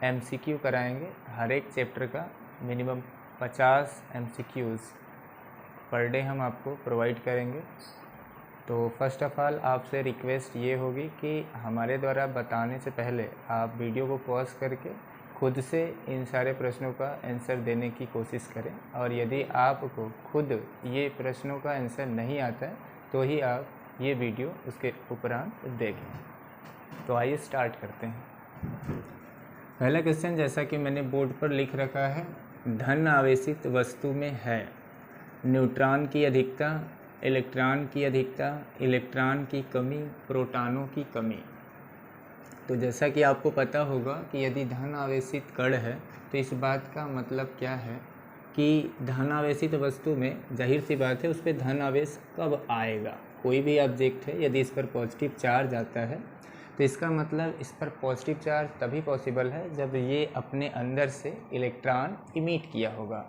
MCQ कराएंगे। हर एक chapter का मिनिमम 50 MCQs पर डे हम आपको प्रोवाइड करेंगे। तो फर्स्ट ऑफ़ ऑल आपसे रिक्वेस्ट ये होगी कि हमारे द्वारा बताने से पहले आप वीडियो को पॉज करके खुद से इन सारे प्रश्नों का आंसर देने की कोशिश करें, और यदि आपको खुद ये प्रश्नों का आंसर नहीं आता है तो ही आप ये वीडियो उसके उपरांत देखें। तो आइए स्टार्ट करते हैं। पहला क्वेश्चन जैसा कि मैंने बोर्ड पर लिख रखा है, धन आवेशित वस्तु में है न्यूट्रॉन की अधिकता, इलेक्ट्रॉन की अधिकता, इलेक्ट्रॉन की कमी, प्रोटॉनों की कमी। तो जैसा कि आपको पता होगा कि यदि धन आवेशित कण है तो इस बात का मतलब क्या है कि धन आवेशित वस्तु में जाहिर सी बात है उस पर धन आवेश कब आएगा। कोई भी ऑब्जेक्ट है यदि इस पर पॉजिटिव चार्ज आता है तो इसका मतलब इस पर पॉजिटिव चार्ज तभी पॉसिबल है जब ये अपने अंदर से इलेक्ट्रॉन इमिट किया होगा।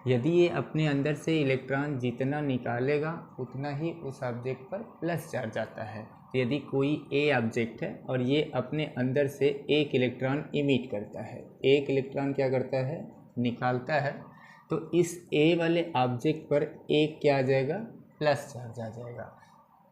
यदि ये अपने अंदर से इलेक्ट्रॉन जितना निकालेगा उतना ही उस ऑब्जेक्ट पर प्लस चार्ज आता है। तो यदि कोई ए ऑब्जेक्ट है और ये अपने अंदर से एक इलेक्ट्रॉन इमिट करता है, एक इलेक्ट्रॉन क्या करता है, निकालता है, तो इस ए वाले ऑब्जेक्ट पर एक क्या आ जाएगा, प्लस चार्ज आ जाएगा।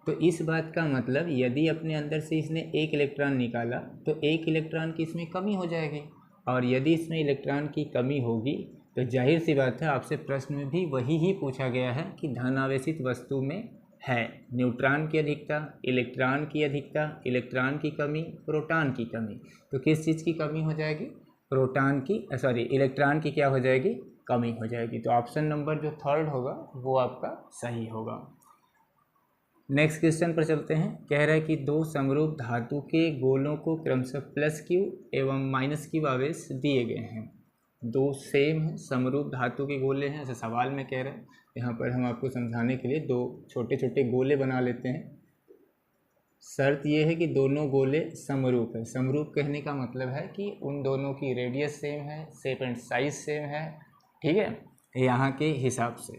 तो इस बात का मतलब यदि अपने अंदर से इसने एक इलेक्ट्रॉन निकाला तो एक इलेक्ट्रॉन की इसमें कमी हो जाएगी, और यदि इसमें इलेक्ट्रॉन की कमी होगी तो जाहिर सी बात है आपसे प्रश्न में भी वही ही पूछा गया है कि धन आवेशित वस्तु में है न्यूट्रॉन की अधिकता, इलेक्ट्रॉन की अधिकता, इलेक्ट्रॉन की कमी, प्रोटॉन की कमी। तो किस चीज़ की कमी हो जाएगी, प्रोटॉन की इलेक्ट्रॉन की क्या हो जाएगी, कमी हो जाएगी। तो ऑप्शन नंबर जो थर्ड होगा वो आपका सही होगा। नेक्स्ट क्वेश्चन पर चलते हैं। कह रहा है कि दो समरूप धातु के गोलों को क्रमशः +Q एवं -Q आवेश दिए गए हैं। दो सेम है समरूप धातु के गोले हैं, ऐसे सवाल में कह रहे हैं। यहाँ पर हम आपको समझाने के लिए दो छोटे छोटे गोले बना लेते हैं। शर्त ये है कि दोनों गोले समरूप है। समरूप कहने का मतलब है कि उन दोनों की रेडियस सेम है, शेप एंड साइज सेम है, ठीक है, यहाँ के हिसाब से।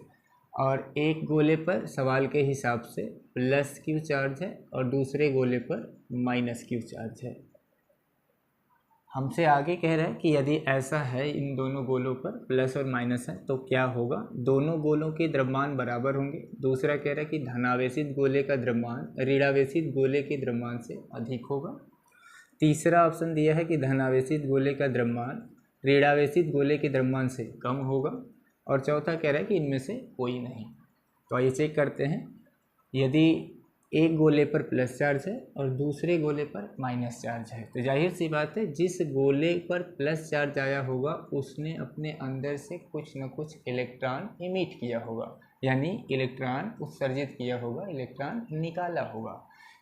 और एक गोले पर सवाल के हिसाब से +Q चार्ज है और दूसरे गोले पर -Q चार्ज है। हमसे आगे कह रहा है कि यदि ऐसा है इन दोनों गोलों पर प्लस और माइनस है तो क्या होगा, दोनों गोलों के द्रव्यमान बराबर होंगे। दूसरा कह रहा है कि धनावेशित गोले का द्रव्यमान ऋणावेशित गोले के द्रव्यमान से अधिक होगा। तीसरा ऑप्शन दिया है कि धनावेशित गोले का द्रव्यमान ऋणावेशित गोले के द्रव्यमान से कम होगा। और चौथा कह रहा है कि इनमें से कोई नहीं। तो आइए चेक करते हैं। यदि एक गोले पर प्लस चार्ज है और दूसरे गोले पर माइनस चार्ज है तो जाहिर सी बात है जिस गोले पर प्लस चार्ज आया होगा उसने अपने अंदर से कुछ न कुछ इलेक्ट्रॉन इमिट किया होगा, यानी इलेक्ट्रॉन उत्सर्जित किया होगा, इलेक्ट्रॉन निकाला होगा।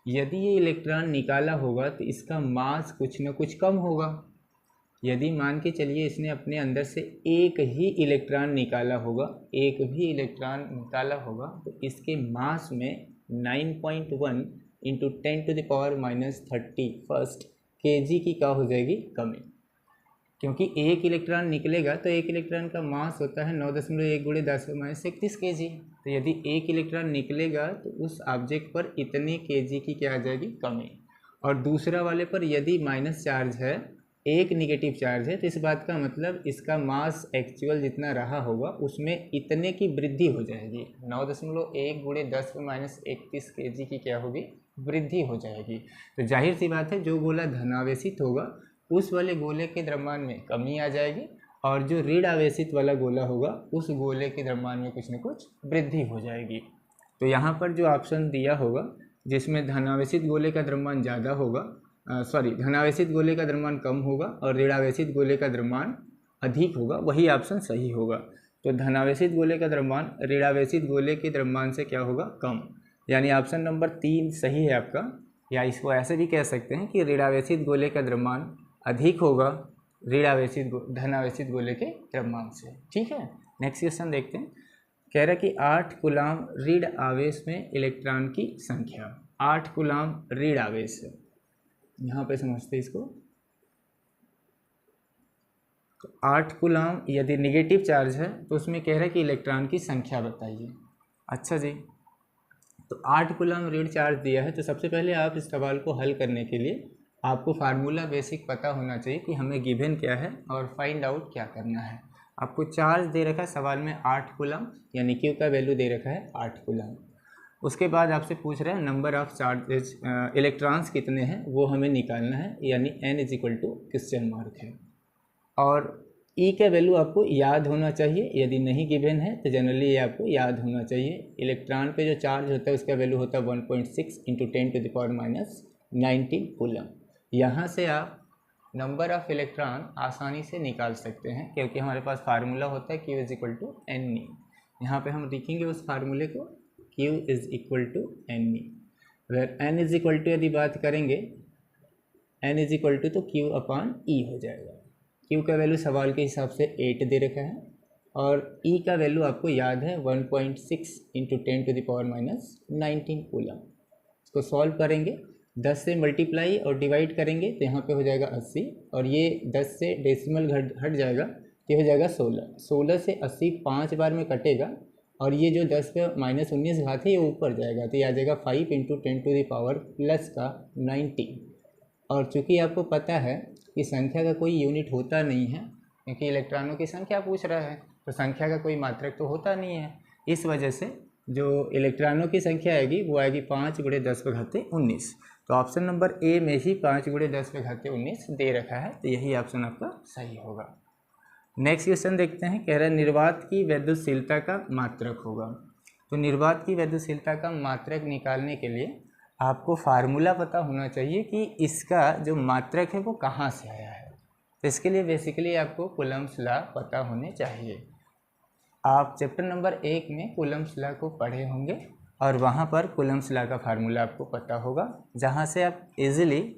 यदि ये इलेक्ट्रॉन निकाला होगा तो इसका मास कुछ न कुछ कम होगा। यदि मान के चलिए इसने अपने अंदर से एक ही इलेक्ट्रॉन निकाला होगा, एक भी इलेक्ट्रॉन निकाला होगा, तो इसके मास में 9.1 × 10⁻³ kg की क्या हो जाएगी, कमी। क्योंकि एक इलेक्ट्रॉन निकलेगा तो एक इलेक्ट्रॉन का मास होता है 9.1 × 10⁻31 kg। तो यदि एक इलेक्ट्रॉन निकलेगा तो उस ऑब्जेक्ट पर इतने kg की क्या आ जाएगी, कमी। और दूसरा वाले पर यदि माइनस चार्ज है, एक निगेटिव चार्ज है, तो इस बात का मतलब इसका मास एक्चुअल जितना रहा होगा उसमें इतने की वृद्धि हो जाएगी। 9.1 × 10⁻31 kg की क्या होगी, वृद्धि हो जाएगी। तो जाहिर सी बात है जो गोला धनावेशित होगा उस वाले गोले के द्रव्यमान में कमी आ जाएगी, और जो ऋण आवेशित वाला गोला होगा उस गोले के द्रव्यमान में कुछ न कुछ वृद्धि हो जाएगी। तो यहाँ पर जो ऑप्शन दिया होगा जिसमें धनावेशित गोले का द्रव्यमान ज़्यादा होगा, धनावेशित गोले का द्रव्यमान कम होगा और ऋणावेशित गोले का द्रव्यमान अधिक होगा, वही ऑप्शन सही होगा। तो धनावेशित गोले का द्रव्यमान ऋणावेशित गोले के द्रव्यमान से क्या होगा, कम, यानी ऑप्शन नंबर 3 सही है आपका। या इसको ऐसे भी कह सकते हैं कि ऋणावेशित गोले का द्रव्यमान अधिक होगा धनावेशित गोले के द्रव्यमान से, ठीक है। नेक्स्ट क्वेश्चन देखते हैं। कह रहा है कि 8 कूलाम ऋण आवेश में इलेक्ट्रॉन की संख्या, 8 कूलाम ऋण आवेश है। यहाँ पे समझते हैं इसको। तो 8 कूलाम यदि निगेटिव चार्ज है तो उसमें कह रहा है कि इलेक्ट्रॉन की संख्या बताइए। अच्छा जी, तो 8 कूलाम ऋण चार्ज दिया है तो सबसे पहले आप इस सवाल को हल करने के लिए आपको फार्मूला बेसिक पता होना चाहिए कि हमें गिवन क्या है और फाइंड आउट क्या करना है। आपको चार्ज दे रखा है सवाल में 8 कूलम, यानी क्यू का वैल्यू दे रखा है 8 कूलम। उसके बाद आपसे पूछ रहा है नंबर ऑफ चार्जेज इलेक्ट्रॉन्स कितने हैं वो हमें निकालना है, यानी n is equal to question mark है। और E का वैल्यू आपको याद होना चाहिए, यदि नहीं गिवन है तो जनरली ये आपको याद होना चाहिए। इलेक्ट्रॉन पे जो चार्ज होता है उसका वैल्यू होता है 1.6 इंटू 10⁻⁻19 कूलम। यहाँ से आप नंबर ऑफ इलेक्ट्रॉन आसानी से निकाल सकते हैं, क्योंकि हमारे पास फार्मूला होता है Q is equal to NE। यहाँ पे हम लिखेंगे उस फार्मूले को, Q is equal to NE। अगर N इज इक्वल टू यदि बात करेंगे, N इज इक्वल टू तो Q अपॉन E हो जाएगा। Q का वैल्यू सवाल के हिसाब से 8 दे रखा है और E का वैल्यू आपको याद है 1.6 इंटू 10⁻⁻19 कूलम। इसको सॉल्व करेंगे, 10 से मल्टीप्लाई और डिवाइड करेंगे तो यहाँ पे हो जाएगा 80, और ये 10 से डेसिमल हट जाएगा तो हो जाएगा 16। 16 से 80 5 बार में कटेगा, और ये जो 10 पे -19 घात है ये ऊपर जाएगा तो ये आ जाएगा 5 इंटू 10⁻⁻19। और चूँकि आपको पता है कि संख्या का कोई यूनिट होता नहीं है, क्योंकि इलेक्ट्रॉनों की संख्या पूछ रहा है तो संख्या का कोई मात्रक तो होता नहीं है, इस वजह से जो इलेक्ट्रॉनों की संख्या आएगी वो आएगी 5 × 10⁻19। तो ऑप्शन नंबर ए में ही 5 × 10⁻19 दे रखा है, तो यही ऑप्शन आपका सही होगा। नेक्स्ट क्वेश्चन देखते हैं, कह रहा है निर्वात की वैद्युतशीलता का मात्रक होगा। तो निर्वात की वैद्युतशीलता का मात्रक निकालने के लिए आपको फार्मूला पता होना चाहिए कि इसका जो मात्रक है वो कहाँ से आया है। तो इसके लिए बेसिकली आपको कूलम्स लॉ पता होने चाहिए। आप चैप्टर नंबर 1 में कूलम्स लॉ को पढ़े होंगे और वहाँ पर कूलम्स लॉ का फार्मूला आपको पता होगा, जहाँ से आप इजीली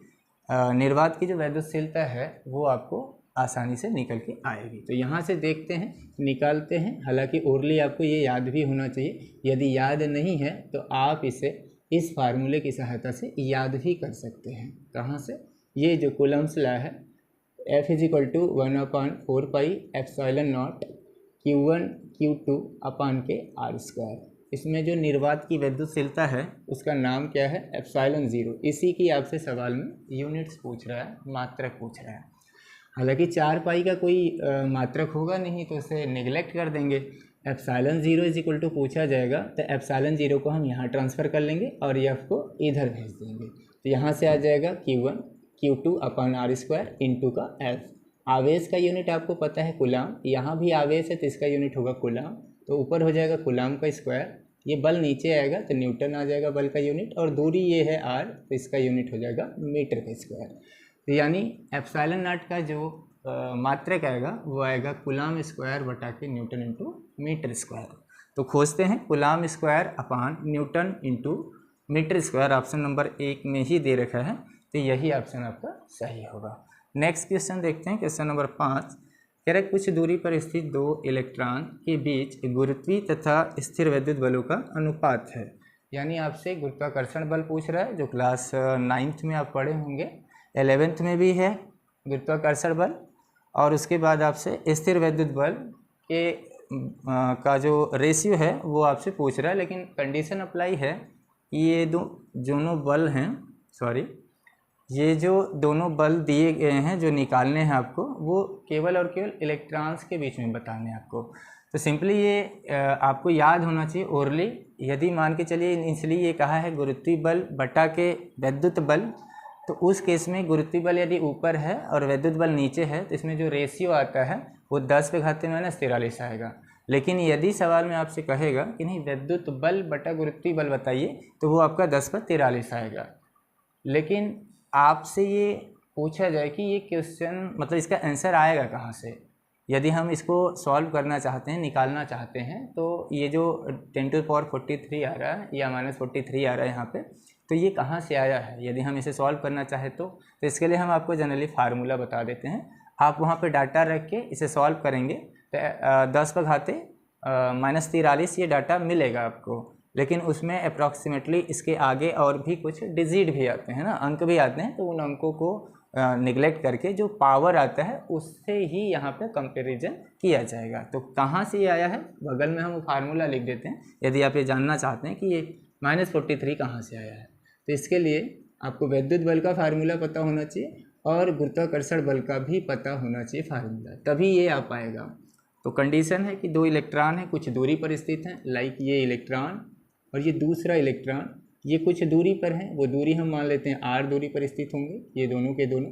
निर्वात की जो वैद्युतशीलता है वो आपको आसानी से निकल के आएगी। तो यहाँ से देखते हैं, निकालते हैं। हालांकि ओरली आपको ये याद भी होना चाहिए, यदि याद नहीं है तो आप इसे इस फार्मूले की सहायता से याद भी कर सकते हैं। कहाँ से? ये जो कूलम्स लॉ है, F is equal to 1/4πε0 Q1 Q2 upon के r²। इसमें जो निर्वात की वैद्युतशीलता है उसका नाम क्या है? ε0। इसी की आपसे सवाल में यूनिट्स पूछ रहा है, मात्रक पूछ रहा है। हालांकि 4π का कोई मात्रक होगा नहीं तो उसे निगलेक्ट कर देंगे। ε0 इज इक्वल टू पूछा जाएगा तो ε0 को हम यहाँ ट्रांसफ़र कर लेंगे और F को इधर भेज देंगे। तो यहाँ से आ जाएगा Q1 Q2 अपान r² इंटू का F। आवेश का यूनिट आपको पता है कूलाम, यहाँ भी आवेश है तो इसका यूनिट होगा कूलाम, तो ऊपर हो जाएगा कूलाम का स्क्वायर। ये बल नीचे आएगा तो न्यूटन आ जाएगा बल का यूनिट, और दूरी ये है r तो इसका यूनिट हो जाएगा मीटर का स्क्वायर। तो यानी ε0 का जो मात्रक आएगा वो आएगा कूलाम स्क्वायर बटा के न्यूटन इंटू मीटर स्क्वायर। तो खोजते हैं coulomb square upon newton into metre square, option number 1 में ही दे रखा है, तो यही ऑप्शन आपका सही होगा। नेक्स्ट क्वेश्चन देखते हैं, क्वेश्चन नंबर 5। कह रहे कुछ दूरी पर स्थित दो इलेक्ट्रॉन के बीच गुरुत्वीय तथा स्थिर वैद्युत बलों का अनुपात है। यानी आपसे गुरुत्वाकर्षण बल पूछ रहा है, जो क्लास 9th में आप पढ़े होंगे, 11th में भी है गुरुत्वाकर्षण बल, और उसके बाद आपसे स्थिर वैद्युत बल के का जो रेशियो है वो आपसे पूछ रहा है। लेकिन कंडीशन अप्लाई है कि ये दोनों बल हैं, ये जो दोनों बल दिए गए हैं जो निकालने हैं आपको, वो केवल और केवल इलेक्ट्रॉन्स के बीच में बताने हैं आपको। तो सिंपली ये आपको याद होना चाहिए ओरली। यदि मान के चलिए इसलिए ये कहा है गुरुत्वीय बल बटा के वैद्युत बल, तो उस केस में गुरुत्वीय बल यदि ऊपर है और वैद्युत बल नीचे है तो इसमें जो रेशियो आता है वो 10⁻⁻43 आएगा। लेकिन यदि सवाल में आपसे कहेगा कि नहीं वैद्युत बल बटा गुरुत्वीय बल बताइए, तो वो आपका 10/43 आएगा। लेकिन आपसे ये पूछा जाए कि ये क्वेश्चन मतलब इसका आंसर आएगा कहाँ से, यदि हम इसको सॉल्व करना चाहते हैं, निकालना चाहते हैं, तो ये जो 10⁻43 आ रहा है या -43 आ रहा है यहाँ पे, तो ये कहाँ से आया है यदि हम इसे सॉल्व करना चाहें तो इसके लिए हम आपको जनरली फार्मूला बता देते हैं। आप वहाँ पे डाटा रख के इसे सॉल्व करेंगे तो 10⁻43 ये डाटा मिलेगा आपको। लेकिन उसमें अप्रॉक्सीमेटली इसके आगे और भी कुछ डिजिट भी आते हैं ना, अंक भी आते हैं, तो उन अंकों को निगलेक्ट करके जो पावर आता है उससे ही यहाँ पे कंपैरिजन किया जाएगा। तो कहाँ से ये आया है, बगल में हम फार्मूला लिख देते हैं, यदि आप ये जानना चाहते हैं कि ये -43 कहाँ से आया है। तो इसके लिए आपको वैद्युत बल का फार्मूला पता होना चाहिए और गुरुत्वाकर्षण बल का भी पता होना चाहिए फार्मूला, तभी ये आ पाएगा। तो कंडीशन है कि दो इलेक्ट्रॉन हैं, कुछ दूरी पर स्थित हैं, लाइक ये इलेक्ट्रॉन और ये दूसरा इलेक्ट्रॉन, ये कुछ दूरी पर हैं, वो दूरी हम मान लेते हैं r दूरी पर स्थित होंगे ये दोनों के दोनों।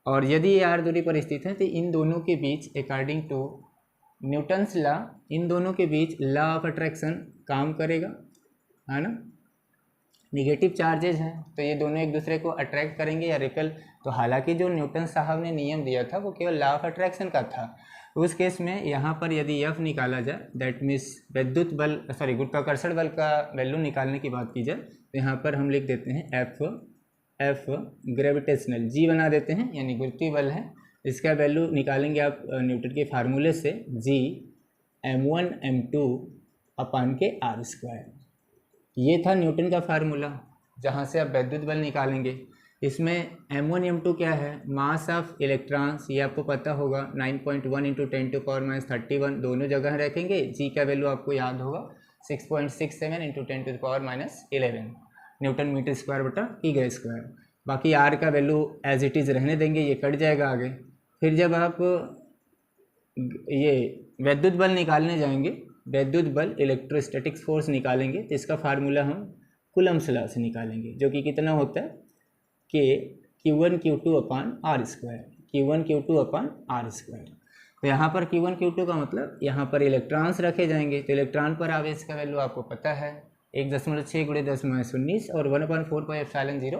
और यदि ये r दूरी पर स्थित हैं तो इन दोनों के बीच अकॉर्डिंग टू न्यूटन्स लॉ इन दोनों के बीच लॉ ऑफ अट्रैक्शन काम करेगा, है ना। निगेटिव चार्जेज हैं तो ये दोनों एक दूसरे को अट्रैक्ट करेंगे या रिपेल। तो हालांकि जो न्यूटन साहब ने नियम दिया था वो केवल लॉ ऑफ अट्रैक्शन का था। उस केस में यहाँ पर यदि F निकाला जाए, दैट मीन्स विद्युत बल गुरुत्वाकर्षण बल का वैल्यू निकालने की बात की जाए, तो यहाँ पर हम लिख देते हैं F ग्रेविटेशनल G बना देते हैं, यानी गुरुत्वीय बल है। इसका वैल्यू निकालेंगे आप न्यूटन के फार्मूले से, G m1 m2 अपान के r²। ये था न्यूटन का फार्मूला जहाँ से आप वैद्युत बल निकालेंगे। इसमें m1 m2 क्या है, मास ऑफ इलेक्ट्रॉन्स, ये आपको पता होगा 9.1 × 10⁻31 दोनों जगह रखेंगे। G का वैल्यू आपको याद होगा 6.67 × 10⁻11 न्यूटन मीटर स्क्वायर बटा E²। बाकी R का वैल्यू एज इट इज़ रहने देंगे, ये कट जाएगा आगे। फिर जब आप ये वैद्युत बल निकालने जाएंगे, वैद्युत बल इलेक्ट्रोस्टैटिक्स फोर्स निकालेंगे, तो इसका फार्मूला हम कूलम्ब्स लॉ से निकालेंगे, जो कि कितना होता है कि Q1 Q2 अपान r², Q1 Q2 अपान r²। तो यहाँ पर Q1 Q2 का मतलब यहाँ पर इलेक्ट्रॉन्स रखे जाएंगे, तो इलेक्ट्रॉन पर आवेश का वैल्यू आपको पता है 1.6 × 10⁻19 और 1/4πε0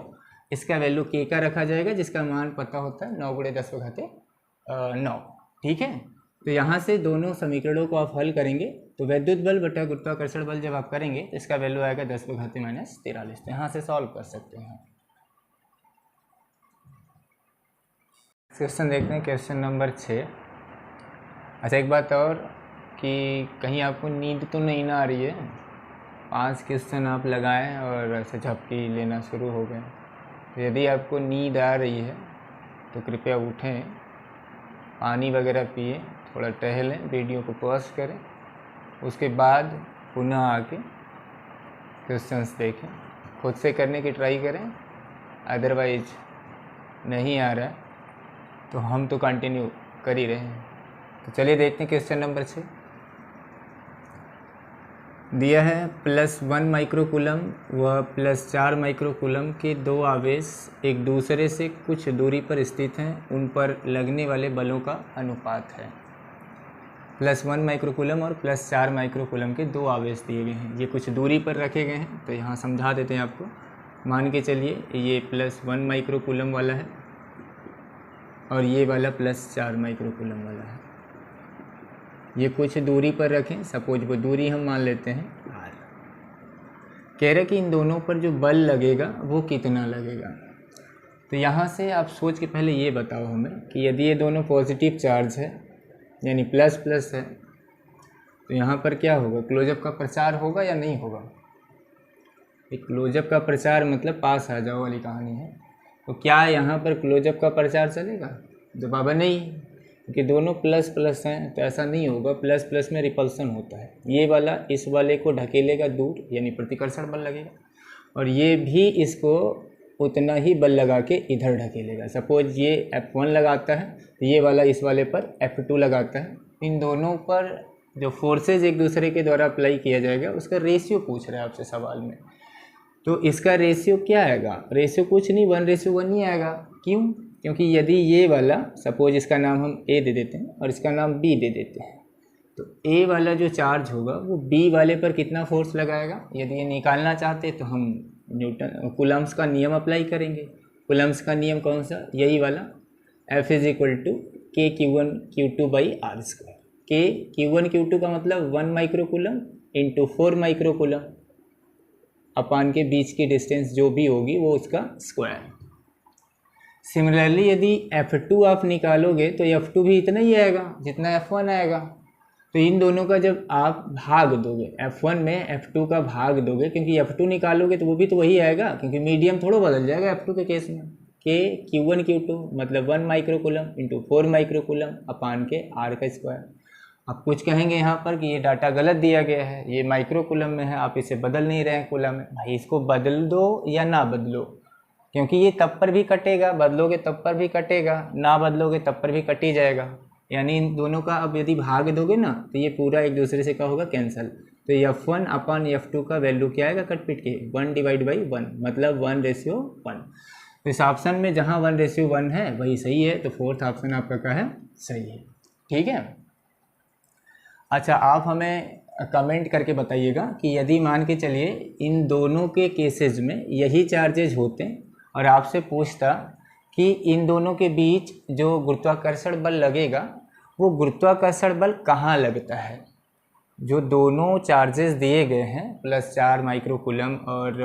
इसका वैल्यू K का रखा जाएगा, जिसका मान पता होता है 9 × 10⁹ ठीक है। तो यहाँ से दोनों समीकरणों को आप हल करेंगे तो वैद्युत बल बटा गुरुत्वाकर्षण बल जब आप करेंगे तो इसका वैल्यू आएगा 10⁻43। तो यहाँ से सॉल्व कर सकते हैं। क्वेश्चन देखते हैं, क्वेश्चन नंबर 6। अच्छा एक बात और कि कहीं आपको नींद तो नहीं ना आ रही है, 5 क्वेश्चन आप लगाएं और ऐसे झपकी लेना शुरू हो गए। तो यदि आपको नींद आ रही है तो कृपया उठें, पानी वगैरह पिए, थोड़ा टहलें, वीडियो को पॉज करें, उसके बाद पुनः आके क्वेश्चंस देखें, खुद से करने की ट्राई करें। अदरवाइज नहीं आ रहा है तो हम तो कंटिन्यू कर ही रहे हैं। तो चलिए देखते हैं क्वेश्चन नंबर 6। दिया है +1 माइक्रोकूलम व +4 माइक्रोकूलम के दो आवेश एक दूसरे से कुछ दूरी पर स्थित हैं, उन पर लगने वाले बलों का अनुपात है। +1 माइक्रोकूलम और +4 माइक्रोकूलम के दो आवेश दिए गए हैं, ये कुछ दूरी पर रखे गए हैं। तो यहाँ समझा देते हैं आपको। मान के चलिए ये +1 माइक्रोकूलम वाला है और ये वाला +4 माइक्रोकूलम वाला है। ये कुछ दूरी पर रखें, सपोज वो दूरी हम मान लेते हैं r। कह रहे कि इन दोनों पर जो बल लगेगा वो कितना लगेगा। तो यहाँ से आप सोच के पहले ये बताओ हमें कि यदि ये दोनों पॉजिटिव चार्ज है यानी प्लस प्लस है, तो यहाँ पर क्या होगा, क्लोजअप का प्रचार होगा या नहीं होगा। एक क्लोजअप का प्रचार मतलब पास आ जाओ वाली कहानी है। तो क्या यहाँ पर क्लोजअप का प्रचार चलेगा, जवाब नहीं, क्योंकि दोनों प्लस प्लस हैं। तो ऐसा नहीं होगा, प्लस प्लस में रिपल्सन होता है। ये वाला इस वाले को ढकेलेगा दूर, यानी प्रतिकर्षण बल लगेगा, और ये भी इसको उतना ही बल लगा के इधर ढकेलेगा। सपोज ये F1 लगाता है तो ये वाला इस वाले पर F2 लगाता है। इन दोनों पर जो फोर्सेज एक दूसरे के द्वारा अप्लाई किया जाएगा उसका रेशियो पूछ रहा है आपसे सवाल में। तो इसका रेशियो क्या आएगा, रेशियो कुछ नहीं 1:1 ही आएगा। क्यों, क्योंकि यदि ये वाला सपोज इसका नाम हम A दे देते हैं और इसका नाम B दे देते हैं, तो A वाला जो चार्ज होगा वो B वाले पर कितना फोर्स लगाएगा। यदि ये निकालना चाहते हैं तो हम कूलम्ब्स का नियम अप्लाई करेंगे। कूलम्ब्स का नियम कौन सा, यही वाला, F = K Q1 Q2/r²। K Q1 Q2 का मतलब 1 माइक्रोकूलम इंटू 4 माइक्रोकूलम अपान के बीच की डिस्टेंस जो भी होगी वो उसका स्क्वायर। सिमिलरली यदि F2 आप निकालोगे तो F2 भी इतना ही आएगा जितना F1 आएगा। तो इन दोनों का जब आप भाग दोगे, F1 में F2 का भाग दोगे, क्योंकि F2 निकालोगे तो वो भी तो वही आएगा, क्योंकि मीडियम थोड़ा बदल जाएगा F2 के केस में। K Q1 Q2 मतलब 1 माइक्रोकूलम इंटू 4 माइक्रोकूलम अपान के r²। आप कुछ कहेंगे यहाँ पर कि ये डाटा गलत दिया गया है, ये माइक्रोकूलम में है, आप इसे बदल नहीं रहे हैं कूलम में। भाई इसको बदल दो या ना बदलो, क्योंकि ये तब पर भी कटेगा, बदलोगे तब पर भी कटेगा, ना बदलोगे तब पर भी कट ही जाएगा। यानी इन दोनों का अब यदि भाग दोगे ना तो ये पूरा एक दूसरे से क्या होगा, कैंसिल। तो F1 अपन F2 का वैल्यू क्या आएगा कट पिट के 1/1, मतलब 1:1। तो इस ऑप्शन में जहाँ 1:1 है वही सही है, तो फोर्थ ऑप्शन आपका क्या है, सही है। ठीक है। अच्छा, आप हमें कमेंट करके बताइएगा कि यदि मान के चलिए इन दोनों के केसेस में यही चार्जेज होते और आपसे पूछता कि इन दोनों के बीच जो गुरुत्वाकर्षण बल लगेगा वो गुरुत्वाकर्षण बल कहाँ लगता है। जो दोनों चार्जेस दिए गए हैं +4 माइक्रोकूलम और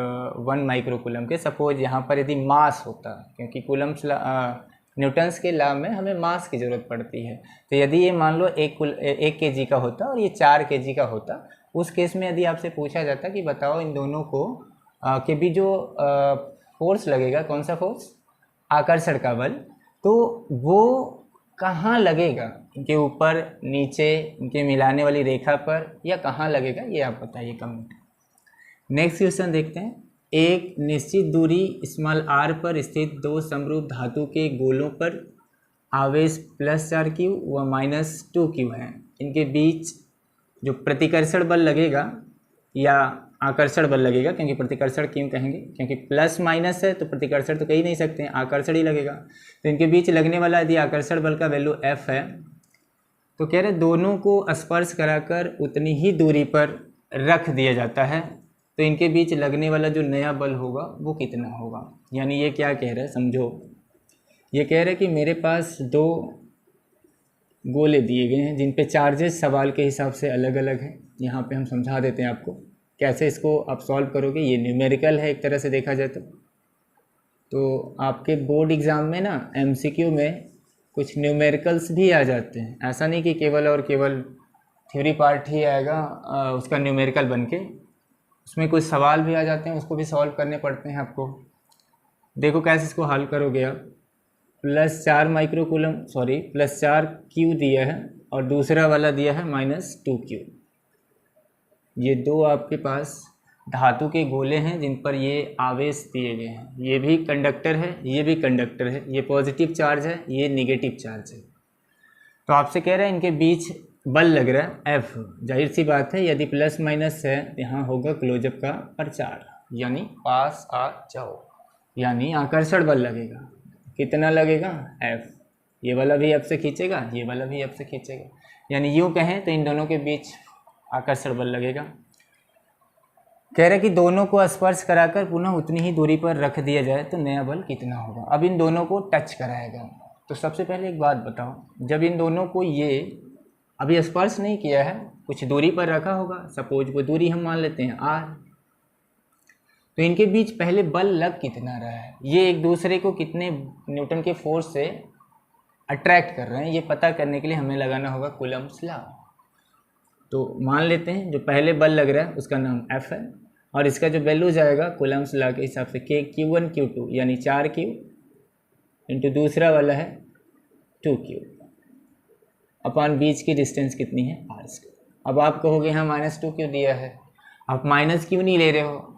1 माइक्रोकूलम के, सपोज यहाँ पर यदि मास होता, क्योंकि कूलम्स न्यूटन्स के लॉ में हमें मास की ज़रूरत पड़ती है, तो यदि ये मान लो 1 kg का होता और ये 4 kg का होता, उस केस में यदि आपसे पूछा जाता कि बताओ इन दोनों को के भी जो फोर्स लगेगा, कौन सा फोर्स, आकर्षण का बल, तो वो कहाँ लगेगा, इनके ऊपर, नीचे, इनके मिलाने वाली रेखा पर, या कहाँ लगेगा, ये आप बताइए कमेंट। नेक्स्ट क्वेश्चन देखते हैं। एक निश्चित दूरी r पर स्थित दो समरूप धातु के गोलों पर आवेश +4Q व -2Q है। इनके बीच जो प्रतिकर्षण बल लगेगा या आकर्षण बल लगेगा, क्योंकि प्रतिकर्षण क्यों कहेंगे, क्योंकि प्लस माइनस है तो प्रतिकर्षण तो कह ही नहीं सकते हैं, आकर्षण ही लगेगा। तो इनके बीच लगने वाला यदि आकर्षण बल का वैल्यू F है, तो कह रहे दोनों को स्पर्श कराकर उतनी ही दूरी पर रख दिया जाता है, तो इनके बीच लगने वाला जो नया बल होगा वो कितना होगा। यानी ये क्या कह रहा है, समझो, ये कह रहा है कि मेरे पास दो गोले दिए गए हैं जिन पे चार्जेस सवाल के हिसाब से अलग अलग हैं। यहाँ पे हम समझा देते हैं आपको कैसे इसको आप सॉल्व करोगे। ये न्यूमेरिकल है एक तरह से देखा जाए तो आपके बोर्ड एग्ज़ाम में ना MCQ में कुछ न्यूमेरिकल्स भी आ जाते हैं। ऐसा नहीं कि केवल और केवल थ्योरी पार्ट ही आएगा उसका न्यूमेरिकल बन के, उसमें कुछ सवाल भी आ जाते हैं, उसको भी सॉल्व करने पड़ते हैं आपको। देखो कैसे इसको हल करोगे आप। +4 माइक्रोकूलम +4Q दिया है और दूसरा वाला दिया है -2Q। ये दो आपके पास धातु के गोले हैं जिन पर ये आवेश दिए गए हैं। ये भी कंडक्टर है, ये भी कंडक्टर है, ये पॉजिटिव चार्ज है, ये निगेटिव चार्ज है। तो आपसे कह रहे हैं इनके बीच बल लग रहा है F। जाहिर सी बात है यदि प्लस माइनस है यहाँ होगा क्लोजअप का प्रचार, यानी पास आ जाओ, यानी आकर्षण बल लगेगा। कितना लगेगा F। ये वाला भी F से खींचेगा, ये वाला भी F से खींचेगा, यानी यूँ कहें तो इन दोनों के बीच आकर्षण बल लगेगा। कह रहे कि दोनों को स्पर्श कराकर पुनः उतनी ही दूरी पर रख दिया जाए तो नया बल कितना होगा। अब इन दोनों को टच कराएगा। तो सबसे पहले एक बात बताओ, जब इन दोनों को ये अभी स्पर्श नहीं किया है, कुछ दूरी पर रखा होगा, सपोज वो दूरी हम मान लेते हैं r, तो इनके बीच पहले बल लग कितना रहा है, ये एक दूसरे को कितने न्यूटन के फोर्स से अट्रैक्ट कर रहे हैं, ये पता करने के लिए हमें लगाना होगा कूलम्ब्स लॉ। तो मान लेते हैं जो पहले बल लग रहा है उसका नाम F है और इसका जो वैल्यू जाएगा कूलम्ब्स लॉ के हिसाब से Q1 Q2 यानी 4Q इंटू दूसरा वाला है 2Q अपॉन बीच की डिस्टेंस कितनी है r²। अब आप कहोगे हाँ -2Q दिया है, आप माइनस क्यों नहीं ले रहे हो।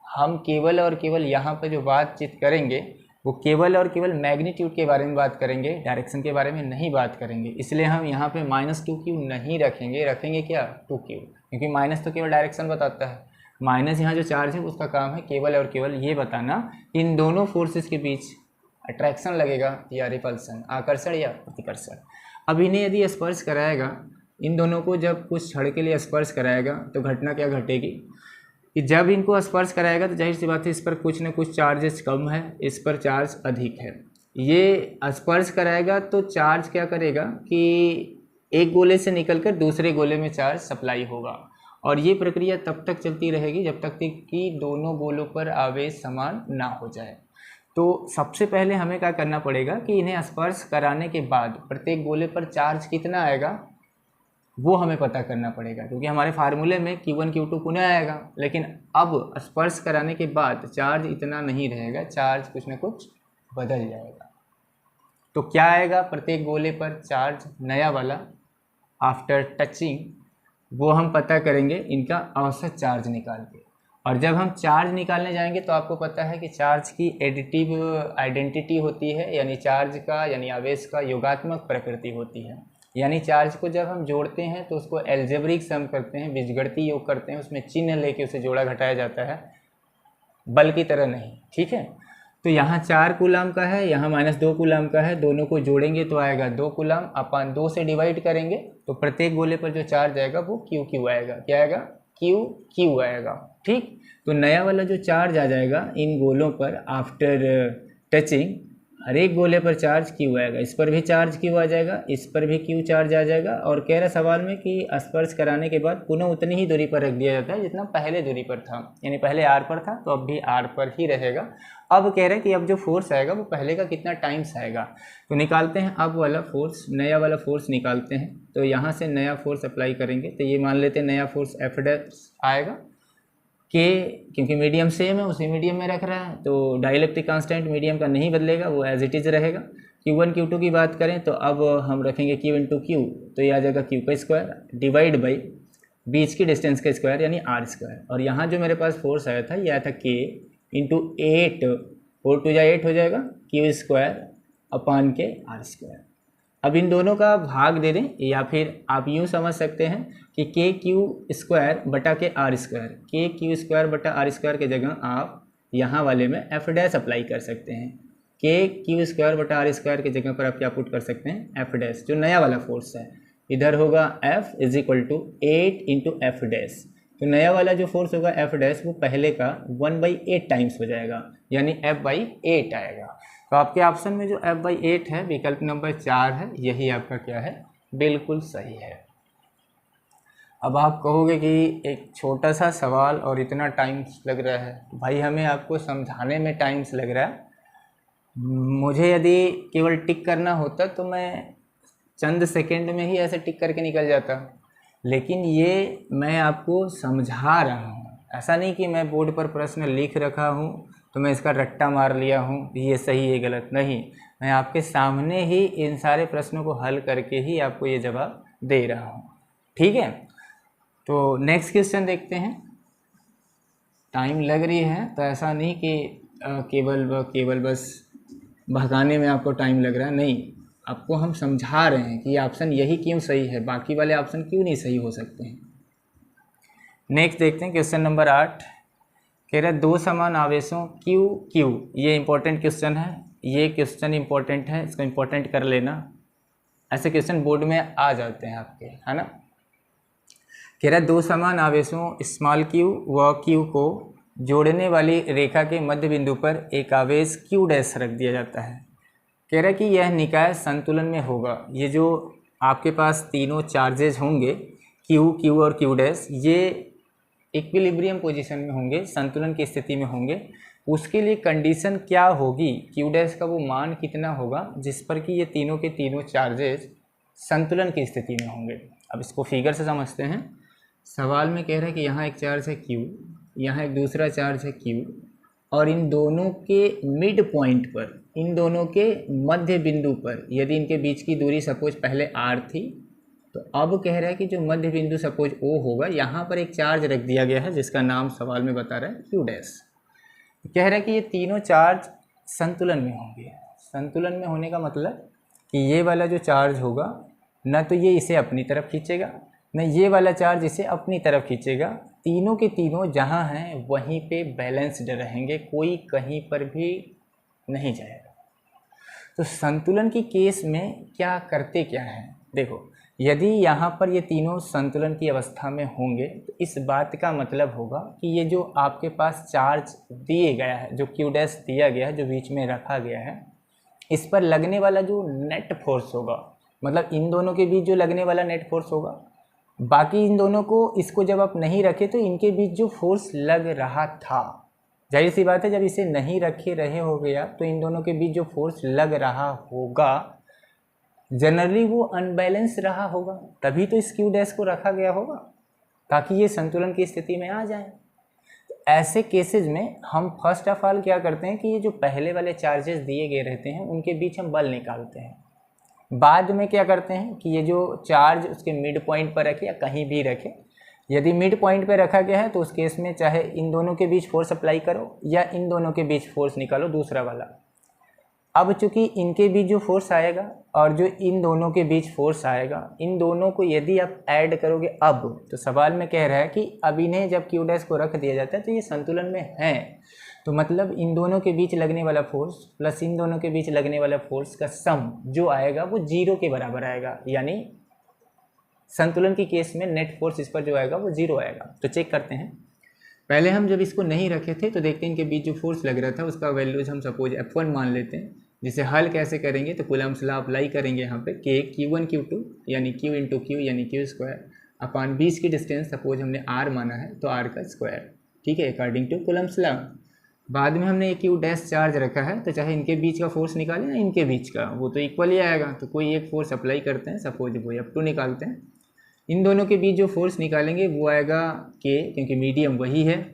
हम केवल और केवल यहाँ पर जो बातचीत करेंगे वो केवल और केवल मैग्नीट्यूड के बारे में बात करेंगे, डायरेक्शन के बारे में नहीं बात करेंगे। इसलिए हम यहाँ पे -2Q नहीं रखेंगे, रखेंगे क्या 2Q, क्योंकि माइनस तो केवल डायरेक्शन बताता है, माइनस यहाँ जो चार्ज है उसका काम है केवल और केवल ये बताना कि इन दोनों फोर्सेस के बीच अट्रैक्शन लगेगा या रिपल्सन, आकर्षण या प्रतिकर्षण। अब इन्हें यदि स्पर्श कराएगा, इन दोनों को जब कुछ क्षण के लिए स्पर्श कराएगा तो घटना क्या घटेगी कि जब इनको स्पर्श कराएगा तो जाहिर सी बात है इस पर कुछ न कुछ चार्जेस कम है, इस पर चार्ज अधिक है। ये स्पर्श कराएगा तो चार्ज क्या करेगा कि एक गोले से निकलकर दूसरे गोले में चार्ज सप्लाई होगा और ये प्रक्रिया तब तक चलती रहेगी जब तक कि दोनों गोलों पर आवेश समान ना हो जाए। तो सबसे पहले हमें क्या करना पड़ेगा कि इन्हें स्पर्श कराने के बाद प्रत्येक गोले पर चार्ज कितना आएगा वो हमें पता करना पड़ेगा, क्योंकि हमारे फार्मूले में Q1 Q2 पुनः आएगा, लेकिन अब स्पर्श कराने के बाद चार्ज इतना नहीं रहेगा, चार्ज कुछ न कुछ बदल जाएगा। तो क्या आएगा प्रत्येक गोले पर चार्ज नया वाला आफ्टर टचिंग, वो हम पता करेंगे इनका औसत चार्ज निकाल के। और जब हम चार्ज निकालने जाएंगे तो आपको पता है कि चार्ज की एडिटिव आइडेंटिटी होती है, यानी चार्ज का यानी आवेश का योगात्मक प्रकृति होती है। यानी चार्ज को जब हम जोड़ते हैं तो उसको एल्जेब्रिक सम करते हैं, बीजगणितीय योग करते हैं, उसमें चिन्ह लेके उसे जोड़ा घटाया जाता है, बल की तरह नहीं। ठीक है, तो यहाँ 4 कूलाम का है, यहाँ -2 कूलाम का है, दोनों को जोड़ेंगे तो आएगा 2 कूलाम, अपन 2 से डिवाइड करेंगे तो प्रत्येक गोले पर जो चार्ज आएगा वो क्यू आएगा। क्या आएगा? क्यू आएगा। ठीक, तो नया वाला जो चार्ज आ जाएगा इन गोलों पर आफ्टर टचिंग, हर एक गोले पर चार्ज क्यू आएगा, इस पर भी चार्ज क्यू आ जाएगा, इस पर भी क्यू चार्ज आ जाएगा। और कह रहा सवाल में कि स्पर्श कराने के बाद पुनः उतनी ही दूरी पर रख दिया जाता है जितना पहले दूरी पर था, यानी पहले आर पर था तो अब भी आर पर ही रहेगा। अब कह रहे हैं कि अब जो फोर्स आएगा वो पहले का कितना टाइम्स आएगा, तो निकालते हैं अब वाला फोर्स, नया वाला फोर्स निकालते हैं। तो यहाँ से नया फोर्स अप्लाई करेंगे तो ये मान लेते हैं नया फोर्स एफ डैश आएगा के, क्योंकि मीडियम सेम है उसी मीडियम में रख रहा है तो डाइलेक्ट्रिक कांस्टेंट मीडियम का नहीं बदलेगा, वो एज इट इज़ रहेगा। Q1 Q2 की बात करें तो अब हम रखेंगे Q इंटू क्यू, तो ये आ जाएगा Q का स्क्वायर डिवाइड बाई बीच की डिस्टेंस का स्क्वायर यानी R स्क्वायर। और यहाँ जो मेरे पास फोर्स आया था ये आया था K इंटू 8, 4 2 8 हो जाएगा Q स्क्वायर अपान के R स्क्वायर। अब इन दोनों का भाग दे दें या फिर आप यूँ समझ सकते हैं कि के क्यू स्क्वायर बटा के आर स्क्वायर, के क्यू स्क्वायर बटा आर स्क्वायर की जगह आप यहाँ वाले में एफ डैश अप्लाई कर सकते हैं। के क्यू स्क्वायर बटा आर स्क्वायर की जगह पर आप क्या पुट कर सकते हैं? एफ डैश, जो नया वाला फोर्स है इधर होगा F is equal to 8 into F dash. तो नया वाला जो फोर्स होगा एफ डैश वो पहले का 1/8 टाइम्स हो जाएगा, यानी F/8 आएगा। तो आपके ऑप्शन में जो F/8 है विकल्प नंबर 4 है, यही आपका क्या है? बिल्कुल सही है। अब आप कहोगे कि एक छोटा सा सवाल और इतना टाइम्स लग रहा है। भाई हमें आपको समझाने में टाइम्स लग रहा है, मुझे यदि केवल टिक करना होता तो मैं चंद सेकंड में ही ऐसे टिक करके निकल जाता, लेकिन ये मैं आपको समझा रहा हूँ। ऐसा नहीं कि मैं बोर्ड पर प्रश्न लिख रखा हूँ तो मैं इसका रट्टा मार लिया हूँ ये सही ये गलत, नहीं, मैं आपके सामने ही इन सारे प्रश्नों को हल करके ही आपको ये जवाब दे रहा हूँ। ठीक है, तो नेक्स्ट क्वेश्चन देखते हैं। टाइम लग रही है तो ऐसा नहीं कि केवल बस भगाने में आपको टाइम लग रहा है, नहीं, आपको हम समझा रहे हैं कि ये ऑप्शन यही क्यों सही है, बाकी वाले ऑप्शन क्यों नहीं सही हो सकते हैं। नेक्स्ट देखते हैं क्वेश्चन नंबर 8। कह रहा है 2 समान आवेशों क्यू, ये इंपॉर्टेंट क्वेश्चन है, ये क्वेश्चन इंपॉर्टेंट है, इसको इंपॉर्टेंट कर लेना। ऐसे क्वेश्चन बोर्ड में आ जाते हैं आपके, है ना। कह रहा है 2 समान आवेशों स्मॉल क्यू व क्यू को जोड़ने वाली रेखा के मध्य बिंदु पर एक आवेश क्यू डैश रख दिया जाता है। कह रहा है कि यह निकाय संतुलन में होगा। ये जो आपके पास तीनों चार्जेज होंगे क्यू और क्यू डैश, ये इक्विलिब्रियम पोजीशन में होंगे, संतुलन की स्थिति में होंगे। उसके लिए कंडीशन क्या होगी, क्यू डैश का वो मान कितना होगा जिस पर कि ये तीनों के तीनों चार्जेज संतुलन की स्थिति में होंगे। अब इसको फिगर से समझते हैं। सवाल में कह रहा है कि यहाँ एक चार्ज है क्यू, यहाँ एक दूसरा चार्ज है क्यू, और इन दोनों के मिड पॉइंट पर, इन दोनों के मध्य बिंदु पर यदि इनके बीच की दूरी सपोज पहले आर थी, तो अब कह रहा है कि जो मध्य बिंदु सपोज ओ होगा, यहाँ पर एक चार्ज रख दिया गया है जिसका नाम सवाल में बता रहा है क्यू डैश। कह रहा है कि ये तीनों चार्ज संतुलन में होंगे। संतुलन में होने का मतलब कि ये वाला जो चार्ज होगा ना तो ये इसे अपनी तरफ खींचेगा, न ये वाला चार्ज इसे अपनी तरफ खींचेगा। तीनों के तीनों जहाँ हैं वहीं पे बैलेंस्ड रहेंगे, कोई कहीं पर भी नहीं जाएगा। तो संतुलन की केस में क्या करते क्या हैं, देखो, यदि यहाँ पर ये तीनों संतुलन की अवस्था में होंगे तो इस बात का मतलब होगा कि ये जो आपके पास चार्ज दिए गया है, जो क्यू डैश दिया गया है, जो बीच में रखा गया है, इस पर लगने वाला जो नेट फोर्स होगा, मतलब इन दोनों के बीच जो लगने वाला नेट फोर्स होगा, बाकी इन दोनों को, इसको जब आप नहीं रखे तो इनके बीच जो फोर्स लग रहा था, जाहिर सी बात है जब इसे नहीं रखे रहे हो गया तो इन दोनों के बीच जो फोर्स लग रहा होगा जनरली वो अनबैलेंस रहा होगा, तभी तो इस क्यू डैश को रखा गया होगा ताकि ये संतुलन की स्थिति में आ जाए। तो ऐसे केसेस में हम फर्स्ट ऑफ ऑल क्या करते हैं कि ये जो पहले वाले चार्जेस दिए गए रहते हैं उनके बीच हम बल निकालते हैं। बाद में क्या करते हैं कि ये जो चार्ज उसके मिड पॉइंट पर रखे या कहीं भी रखे, यदि मिड पॉइंट पे रखा गया है तो उस केस में चाहे इन दोनों के बीच फोर्स अप्लाई करो या इन दोनों के बीच फोर्स निकालो दूसरा वाला। अब चूंकि इनके बीच जो फोर्स आएगा और जो इन दोनों के बीच फोर्स आएगा, इन दोनों को यदि आप ऐड करोगे अब, तो सवाल में कह रहा है कि अब इन्हें जब क्यू डैश को रख दिया जाता है तो ये संतुलन में है, तो मतलब इन दोनों के बीच लगने वाला फोर्स प्लस इन दोनों के बीच लगने वाला फोर्स का सम जो आएगा वो 0 के बराबर आएगा, यानी संतुलन की केस में नेट फोर्स इस पर जो आएगा वो 0 आएगा। तो चेक करते हैं। पहले हम जब इसको नहीं रखे थे तो देखते हैं इनके बीच जो फोर्स लग रहा था उसका वैल्यूज हम सपोज F1 मान लेते हैं, जिसे हल कैसे करेंगे तो कूलम्स लॉ अप्लाई करेंगे यहाँ पे K Q1 Q2 यानी Q इंटू Q यानी Q स्क्वायर अपान बीच की डिस्टेंस सपोज हमने R माना है तो R का स्क्वायर, ठीक है, अकॉर्डिंग टू कूलम्स लॉ। बाद में हमने एक Q डैश चार्ज रखा है तो चाहे इनके बीच का फोर्स निकालें ना इनके बीच का, वो तो इक्वल ही आएगा, तो कोई एक फोर्स अप्लाई करते हैं, सपोज वो F2 निकालते हैं। इन दोनों के बीच जो फोर्स निकालेंगे वो आएगा K, क्योंकि मीडियम वही है,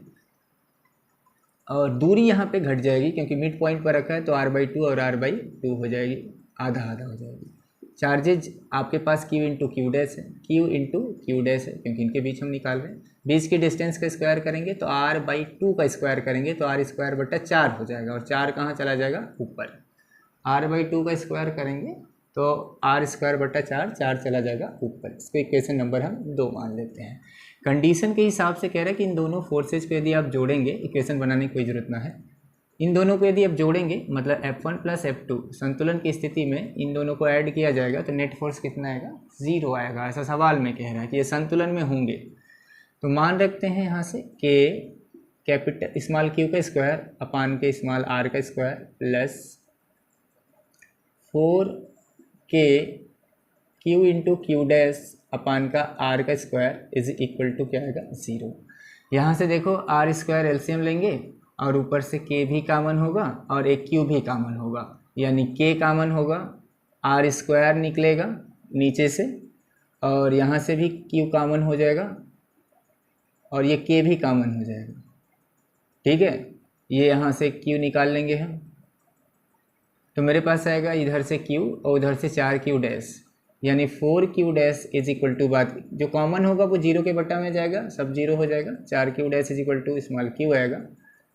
और दूरी यहाँ पे घट जाएगी क्योंकि मिड पॉइंट पर रखा है तो R/2 और R/2 हो जाएगी, आधा आधा हो जाएगी। चार्जेज आपके पास Q इंटू Q डैश है, Q इंटू Q डैश है क्योंकि इनके बीच हम निकाल रहे हैं। बीच की डिस्टेंस का स्क्वायर करेंगे तो R/2 का स्क्वायर करेंगे तो R स्क्वायर बटा 4 हो जाएगा, और 4 कहाँ चला जाएगा ऊपर। R/2 का स्क्वायर करेंगे तो R स्क्वायर बटा 4 चला जाएगा ऊपर। इसको इक्वेशन नंबर हम 2 मान लेते हैं। कंडीशन के हिसाब से कह रहा है कि इन दोनों फोर्सेज को यदि आप जोड़ेंगे, इक्वेशन बनाने की कोई ज़रूरत ना है, इन दोनों को यदि आप जोड़ेंगे मतलब F1 प्लस F2 संतुलन की स्थिति में इन दोनों को ऐड किया जाएगा तो नेट फोर्स कितना आएगा, 0 आएगा। ऐसा सवाल में कह रहा है कि ये संतुलन में होंगे। तो मान रखते हैं यहाँ से K कैपिटल स्मॉल q का स्क्वायर अपान के स्मॉल r का square plus 4k q into Q dash अपान का r का स्क्वायर इज इक्वल टू क्या आएगा, 0। यहाँ से देखो r स्क्वायर एलसीएम लेंगे और ऊपर से k भी कॉमन होगा और एक q भी कॉमन होगा, यानी k कॉमन होगा, r स्क्वायर निकलेगा नीचे से और यहाँ से भी q कॉमन हो जाएगा और ये k भी कॉमन हो जाएगा, ठीक है। ये यहाँ से q निकाल लेंगे हम, तो मेरे पास आएगा इधर से q और उधर से 4q डैश, यानी 4q dash is equal to, बात जो कॉमन होगा वो 0 के बटा में जाएगा, सब 0 हो जाएगा, 4q dash is equal to small q आएगा,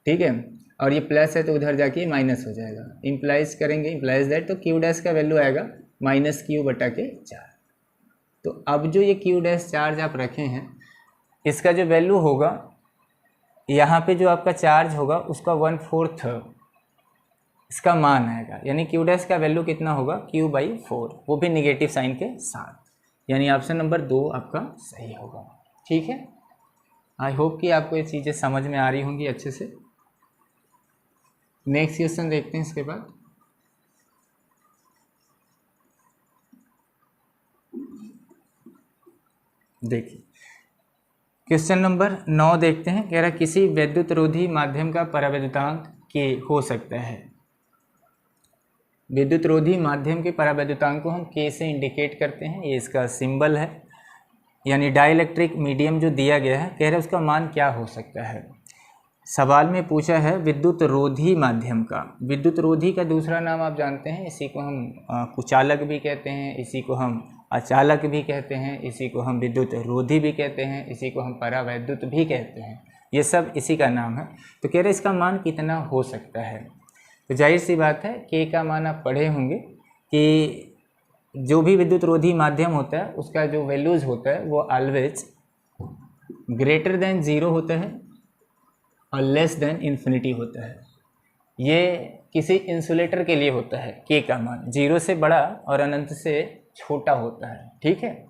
ठीक है। और ये प्लस है तो उधर जाके माइनस हो जाएगा, इम्प्लाइज करेंगे इम्प्लाइज दैट, तो q डैश का वैल्यू आएगा -q बटा के 4। तो अब जो ये q डैश चार्ज आप रखे हैं इसका जो वैल्यू होगा, यहाँ पे जो आपका चार्ज होगा उसका 1/4 इसका मान आएगा, यानी q डैश का वैल्यू कितना होगा, q/4, वो भी निगेटिव साइन के साथ, यानी ऑप्शन नंबर 2 आपका सही होगा, ठीक है। आई होप कि आपको ये चीज़ें समझ में आ रही होंगी अच्छे से। नेक्स्ट क्वेश्चन देखते हैं इसके बाद। देखिए क्वेश्चन नंबर 9 देखते हैं। कह रहा है किसी वैद्युत रोधी माध्यम का परावैद्युतांक K हो सकता है। विद्युत रोधी माध्यम के परावैद्युतांक को हम K से इंडिकेट करते हैं, ये इसका सिंबल है, यानी डाइलेक्ट्रिक मीडियम जो दिया गया है, कह रहा है उसका मान क्या हो सकता है। सवाल में पूछा है विद्युत रोधी माध्यम का। विद्युत रोधी का दूसरा नाम आप जानते हैं, इसी को हम कुचालक भी कहते हैं, इसी को हम अचालक भी कहते हैं, इसी को हम विद्युत रोधी भी कहते हैं, इसी को हम परावैद्युत भी कहते हैं, ये सब इसी का नाम है। तो कह रहे इसका मान कितना हो सकता है। तो जाहिर सी बात है K का मान आप पढ़े होंगे कि जो भी विद्युत रोधी माध्यम होता है उसका जो वैल्यूज़ होता है वो ऑलवेज ग्रेटर देन 0 होता है और लेस देन इन्फिनिटी होता है। ये किसी इंसुलेटर के लिए होता है, K का मान 0 से बड़ा और अनंत से छोटा होता है, ठीक है,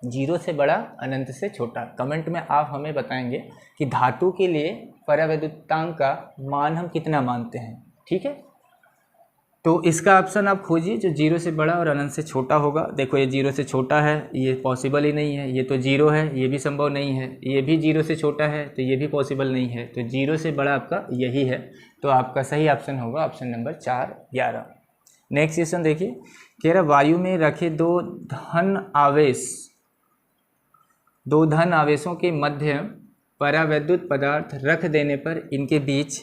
0 से बड़ा अनंत से छोटा। कमेंट में आप हमें बताएंगे कि धातु के लिए परावैद्युतांक का मान हम कितना मानते हैं, ठीक है। तो इसका ऑप्शन आप खोजिए जो 0 से बड़ा और अनंत से छोटा होगा। देखो ये 0 से छोटा है, ये पॉसिबल ही नहीं है, ये तो 0 है, ये भी संभव नहीं है, ये भी 0 से छोटा है तो ये भी पॉसिबल नहीं है, तो 0 से बड़ा आपका यही है। तो आपका सही ऑप्शन होगा ऑप्शन नंबर 4, 11। नेक्स्ट क्वेश्चन देखिए, कह रहा वायु में रखे दो धन आवेशों के मध्य परावैद्युत पदार्थ रख देने पर इनके बीच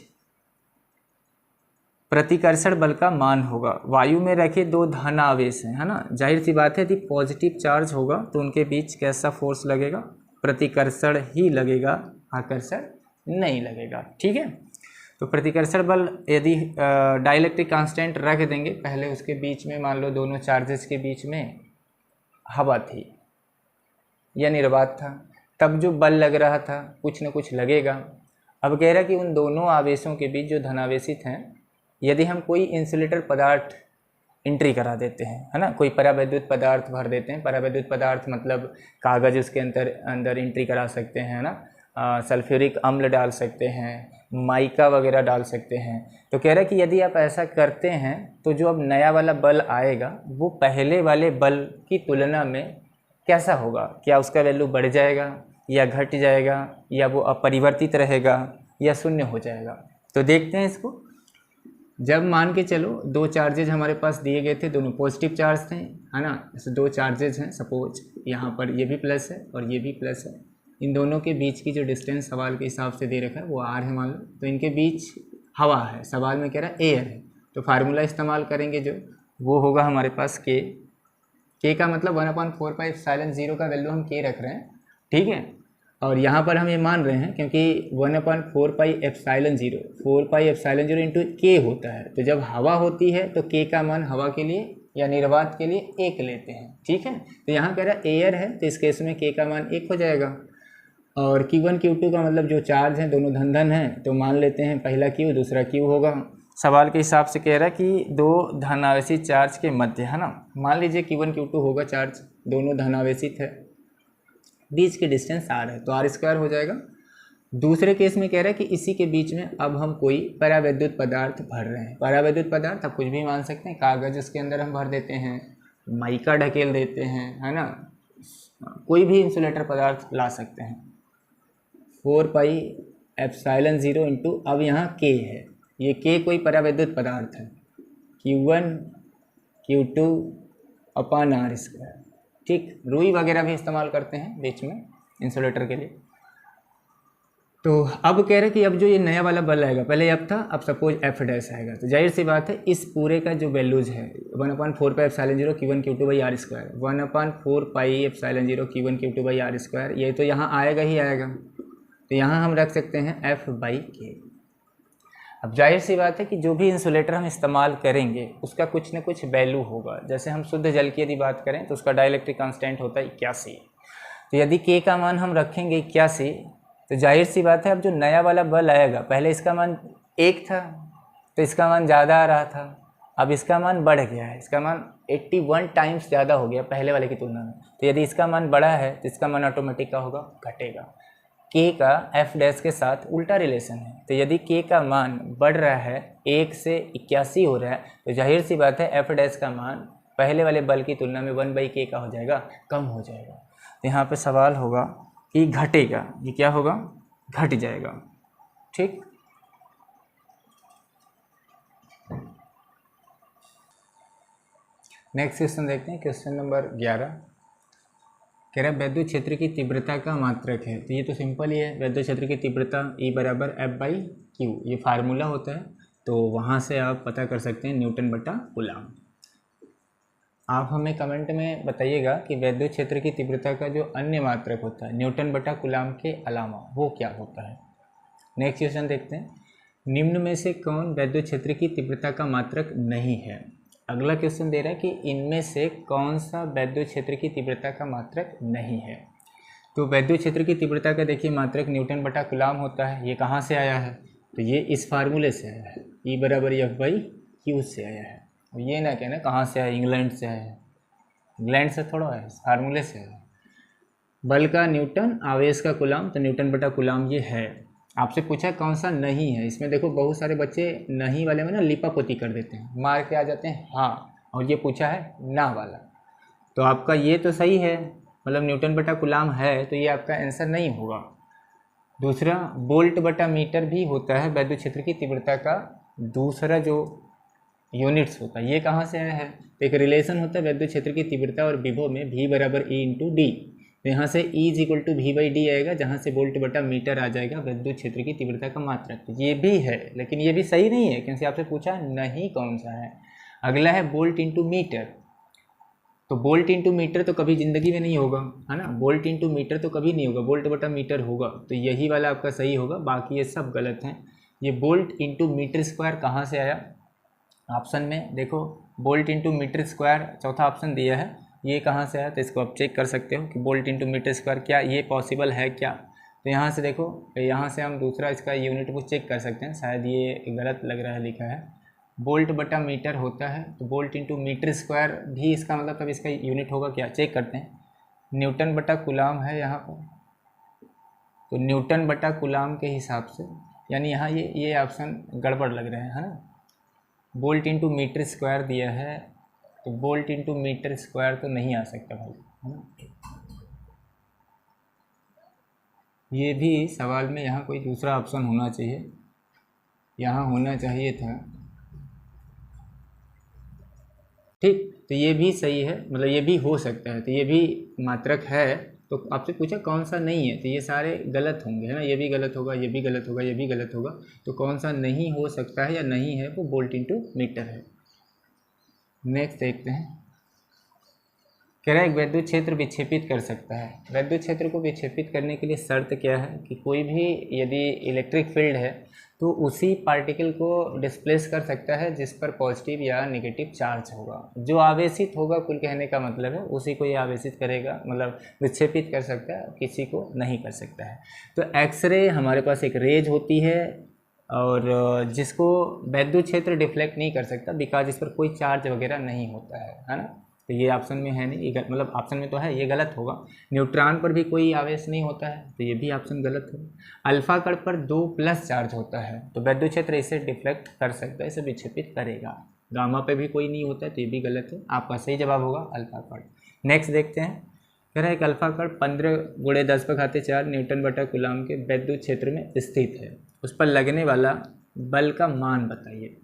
प्रतिकर्षण बल का मान होगा। वायु में रखे दो धन आवेश हैं, है ना, जाहिर सी बात है यदि पॉजिटिव चार्ज होगा तो उनके बीच कैसा फोर्स लगेगा, प्रतिकर्षण ही लगेगा, आकर्षण नहीं लगेगा। ठीक है, तो प्रतिकर्षण बल यदि डाइलेक्ट्रिक कांस्टेंट रख देंगे, पहले उसके बीच में मान लो दोनों चार्जेस के बीच में हवा थी या निर्वात था, तब जो बल लग रहा था कुछ न कुछ लगेगा। अब कह रहा कि उन दोनों आवेशों के बीच जो धनावेशित हैं, यदि हम कोई इंसुलेटर पदार्थ एंट्री करा देते हैं, है ना, कोई परावैद्युत पदार्थ भर देते हैं, परावैद्युत पदार्थ मतलब कागज़ उसके अंदर एंट्री करा सकते हैं, है ना, सल्फ्यूरिक अम्ल डाल सकते हैं, माइका वगैरह डाल सकते हैं। तो कह रहा है कि यदि आप ऐसा करते हैं तो जो अब नया वाला बल आएगा वो पहले वाले बल की तुलना में कैसा होगा, क्या उसका वैल्यू बढ़ जाएगा या घट जाएगा, या वो अपरिवर्तित रहेगा या शून्य हो जाएगा। तो देखते हैं इसको। जब मान के चलो दो चार्जेज हमारे पास दिए गए थे, दोनों पॉजिटिव चार्ज थे, है ना, ऐसे दो चार्जेज हैं, सपोज यहाँ पर ये भी प्लस है और ये भी प्लस है, इन दोनों के बीच की जो डिस्टेंस सवाल के हिसाब से दे रखा है वो आर है मान लो, तो इनके बीच हवा है, सवाल में कह रहा है एयर है, तो फार्मूला इस्तेमाल करेंगे जो वो होगा हमारे पास के का मतलब 1/4πε0 का वैल्यू हम के रख रहे हैं। ठीक है, और यहाँ पर हम ये मान रहे हैं क्योंकि 1/4πε0 4πε0 इंटू के होता है, तो जब हवा होती है तो के का मान हवा के लिए या निर्वात के लिए 1 लेते हैं। ठीक है, तो यहाँ कह रहा है एयर है, तो इस केस में के का मान 1 हो जाएगा, और Q1 Q2 का मतलब जो चार्ज हैं दोनों धन धन हैं, तो मान लेते हैं पहला Q दूसरा Q होगा। सवाल के हिसाब से कह रहा है कि दो धनावेशित चार्ज के मध्य, है ना, मान लीजिए Q1 Q2 होगा चार्ज, दोनों धनावेशित है, बीच की डिस्टेंस r है, तो r² हो जाएगा। दूसरे केस में कह रहा है कि इसी के बीच में अब हम कोई परावैद्युत पदार्थ भर रहे हैं। परावैद्युत पदार्थ आप कुछ भी मान सकते हैं, कागज़ उसके अंदर हम भर देते हैं, माइका ढकेल देते हैं, है ना, कोई भी इंसुलेटर पदार्थ ला सकते हैं। 4πε0 इंटू, अब यहाँ के है, ये के कोई परावैद्युत पदार्थ है, Q1 Q2 अपॉन r²। ठीक, रुई वगैरह भी इस्तेमाल करते हैं बीच में इंसुलेटर के लिए। तो अब कह रहे कि अब जो ये नया वाला बल आएगा, पहले अब था, अब सपोज F' आएगा, तो जाहिर सी बात है इस पूरे का जो वैल्यूज है 1/4πε0 Q1 Q2/r², 1/4πε0 Q1 Q2/r², ये तो यहाँ आएगा ही आएगा, तो यहाँ हम रख सकते हैं F/K। अब जाहिर सी बात है कि जो भी इंसुलेटर हम इस्तेमाल करेंगे उसका कुछ न कुछ वैल्यू होगा। जैसे हम शुद्ध जल की यदि बात करें तो उसका डाइलेक्ट्रिक कांस्टेंट होता है 81, तो यदि K का मान हम रखेंगे 81, तो जाहिर सी बात है अब जो नया वाला बल आएगा, पहले इसका मान 1 था तो इसका मान ज़्यादा आ रहा था, अब इसका मान बढ़ गया है, इसका मान 81 टाइम्स ज़्यादा हो गया पहले वाले की तुलना में। तो यदि इसका मान बढ़ा है तो इसका मान ऑटोमेटिक का होगा, घटेगा। K का F' के साथ उल्टा रिलेशन है, तो यदि K का मान बढ़ रहा है 1 से 81 हो रहा है, तो जाहिर सी बात है F' का मान पहले वाले बल की तुलना में 1/K का हो जाएगा, कम हो जाएगा। तो यहाँ पे सवाल होगा कि घटेगा, ये क्या होगा, घट जाएगा। ठीक, नेक्स्ट क्वेश्चन देखते हैं, क्वेश्चन नंबर 11। कह रहा है वैद्युत क्षेत्र की तीव्रता का मात्रक है, तो ये तो सिंपल ही है, वैद्युत क्षेत्र की तीव्रता E = F/Q, ये फार्मूला होता है, तो वहाँ से आप पता कर सकते हैं न्यूटन बटा कूलाम। आप हमें कमेंट में बताइएगा कि वैद्युत क्षेत्र की तीव्रता का जो अन्य मात्रक होता है न्यूटन बटा कूलाम के अलावा वो क्या होता है। नेक्स्ट क्वेश्चन देखते हैं, निम्न में से कौन वैद्युत क्षेत्र की तीव्रता का मात्रक नहीं है। अगला क्वेश्चन दे रहा है कि इनमें से कौन सा वैद्युत क्षेत्र की तीव्रता का मात्रक नहीं है। तो वैद्युत क्षेत्र की तीव्रता का देखिए मात्रक न्यूटन बटा कूलाम होता है, ये कहाँ से आया है, तो ये इस फार्मूले से आया है, E = F/Q से आया है। और ये ना कहना कहाँ से आया, इंग्लैंड से आया है, इंग्लैंड से थोड़ा है, इस फार्मूले से आया है। बल का न्यूटन, आवेश का कूलाम, तो न्यूटन बटा कूलाम ये है। आपसे पूछा कौन सा नहीं है, इसमें देखो बहुत सारे बच्चे नहीं वाले में ना लिपापोती कर देते हैं, मार के आ जाते हैं हाँ, और ये पूछा है ना वाला, तो आपका ये तो सही है, मतलब न्यूटन बटा कूलाम है, तो ये आपका आंसर नहीं होगा। दूसरा वोल्ट बटा मीटर भी होता है वैद्युत क्षेत्र की तीव्रता का दूसरा जो यूनिट्स होता है, ये कहाँ से आया है, तो एक रिलेशन होता है वैद्युत क्षेत्र की तीव्रता और विभव में V = E/D, तो यहाँ से E = V/D आएगा, जहाँ से वोल्ट बटा मीटर आ जाएगा वैद्युत क्षेत्र की तीव्रता का मात्रक। तो ये भी है, लेकिन ये भी सही नहीं है क्योंकि आपसे पूछा नहीं कौन सा है। अगला है वोल्ट इंटू मीटर, तो वोल्ट इंटू मीटर तो कभी ज़िंदगी में नहीं होगा, है ना, वोल्ट इंटू मीटर तो कभी नहीं होगा, वोल्ट बटा मीटर होगा, तो यही वाला आपका सही होगा, बाकी ये सब गलत हैं। ये वोल्ट इंटू मीटर स्क्वायर कहाँ से आया, ऑप्शन में देखो वोल्ट इंटू मीटर स्क्वायर चौथा ऑप्शन दिया है, ये कहाँ से आया, तो इसको आप चेक कर सकते हो कि वोल्ट इंटू मीटर स्क्वायर क्या ये पॉसिबल है क्या। तो यहाँ से देखो, यहाँ से हम दूसरा इसका यूनिट को चेक कर सकते हैं, शायद ये गलत लग रहा है लिखा है, वोल्ट बटा मीटर होता है, तो वोल्ट इंटू मीटर स्क्वायर भी इसका मतलब तब इसका यूनिट होगा क्या, चेक करते हैं। न्यूटन बटा कूलाम है यहाँ पर, तो न्यूटन बटा कूलाम के हिसाब से, यानी यहाँ ये ऑप्शन गड़बड़ लग रहे हैं, है ना। वोल्ट इंटू मीटर स्क्वायर दिया है, तो वोल्ट इंटू मीटर स्क्वायर तो नहीं आ सकता भाई, है ना। ये भी सवाल में यहाँ कोई दूसरा ऑप्शन होना चाहिए, यहाँ होना चाहिए था, ठीक, तो ये भी सही है, मतलब ये भी हो सकता है, तो ये भी मात्रक है। तो आपसे पूछा कौन सा नहीं है, तो ये सारे गलत होंगे, है ना, ये भी गलत होगा, ये भी गलत होगा, ये भी गलत होगा, तो कौन सा नहीं हो सकता है या नहीं है, वो वोल्ट इंटू मीटर है। नेक्स्ट देखते हैं, कह रहा है एक विद्युत क्षेत्र विक्षेपित कर सकता है। विद्युत क्षेत्र को विक्षेपित करने के लिए शर्त क्या है कि कोई भी यदि इलेक्ट्रिक फील्ड है तो उसी पार्टिकल को डिस्प्लेस कर सकता है जिस पर पॉजिटिव या नेगेटिव चार्ज होगा, जो आवेशित होगा, कुल कहने का मतलब है उसी को ये आवेशित करेगा, मतलब विक्षेपित कर सकता है, किसी को नहीं कर सकता है। तो एक्सरे हमारे पास एक रेज होती है और जिसको विद्युत क्षेत्र डिफ्लेक्ट नहीं कर सकता, बिकॉज इस पर कोई चार्ज वगैरह नहीं होता है ना, तो ये ऑप्शन में है नहीं, ये मतलब ऑप्शन में तो है, ये गलत होगा। न्यूट्रॉन पर भी कोई आवेश नहीं होता है, तो ये भी ऑप्शन गलत है। अल्फा कण पर 2+ चार्ज होता है, तो विद्युत क्षेत्र इसे डिफ्लेक्ट कर सकता है, इसे विक्षेपित करेगा। गामा पे भी कोई नहीं होता है, तो ये भी गलत है, आपका सही जवाब होगा अल्फा कण। नेक्स्ट देखते हैं, कह रहा है एक अल्फा कण 15 × 10⁴ न्यूटन बटा कूलाम के विद्युत क्षेत्र में स्थित है, उस पर लगने वाला बल का मान बताइए।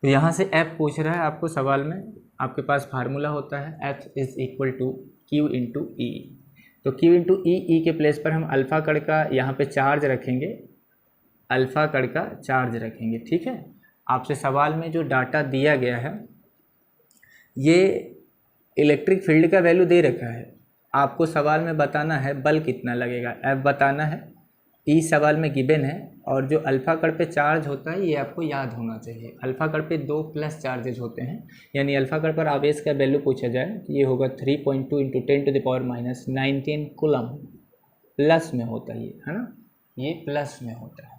तो यहाँ से F पूछ रहा है आपको सवाल में, आपके पास फार्मूला होता है F = Q × E। तो Q × E के प्लेस पर हम अल्फ़ा कण का यहाँ पे चार्ज रखेंगे, अल्फ़ा कण का चार्ज रखेंगे, ठीक है। आपसे सवाल में जो डाटा दिया गया है, ये इलेक्ट्रिक फील्ड का वैल्यू दे रखा है, आपको सवाल में बताना है बल कितना लगेगा, F बताना है, E सवाल में गिवन है, और जो अल्फ़ा कण पे चार्ज होता है ये आपको याद होना चाहिए। अल्फ़ा कण पे 2+ चार्जेज होते हैं, यानी अल्फ़ा कण पर आवेश का वैल्यू पूछा जाए तो ये होगा 3.2 × 10⁻⁻19 कूलम, प्लस में होता है ये, है ना, ये प्लस में होता है।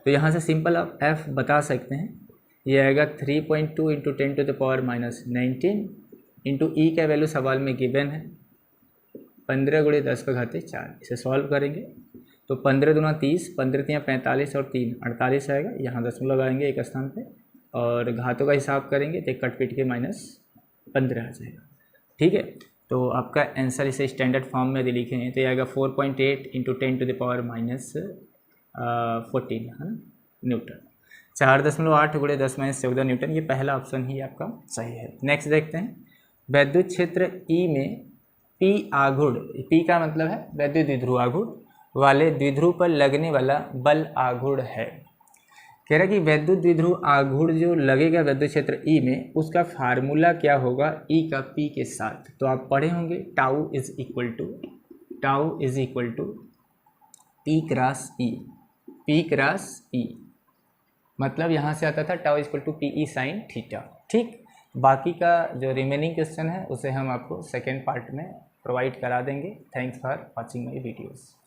तो यहाँ से सिंपल आप F बता सकते हैं, ये आएगा 3.2 × 10⁻19 इंटू E का वैल्यू सवाल में गिवन है 15 × 10⁴ इसे सॉल्व करेंगे तो 15 दूना 30, 15 × 45 और 3 48 आएगा, यहाँ दशमलव लगाएंगे एक स्थान पे, और घातों का हिसाब करेंगे तो कट पीट के -15 आ जाएगा, ठीक है। तो आपका आंसर इसे स्टैंडर्ड फॉर्म में यदि लिखे हैं तो ये आएगा 4.8 × 10⁻14 है ना न्यूटन, 4.8 × 10⁻14 न्यूटन, ये पहला ऑप्शन ही आपका सही है। नेक्स्ट देखते हैं, विद्युत क्षेत्र E में P आघूर्ण, P का मतलब है विद्युत द्विध्रुव आघूर्ण वाले द्विध्रुव पर लगने वाला बल आघूर्ण है। कह रहा कि विद्युत द्विध्रुव आघूर्ण जो लगेगा विद्युत क्षेत्र E में, उसका फार्मूला क्या होगा E का P के साथ, तो आप पढ़े होंगे tau is equal to P cross E, मतलब यहाँ से आता था tau equal to PE sin theta, ठीक। बाकी का जो रिमेनिंग क्वेश्चन है उसे हम आपको सेकेंड पार्ट में प्रोवाइड करा देंगे। Thanks for watching my videos.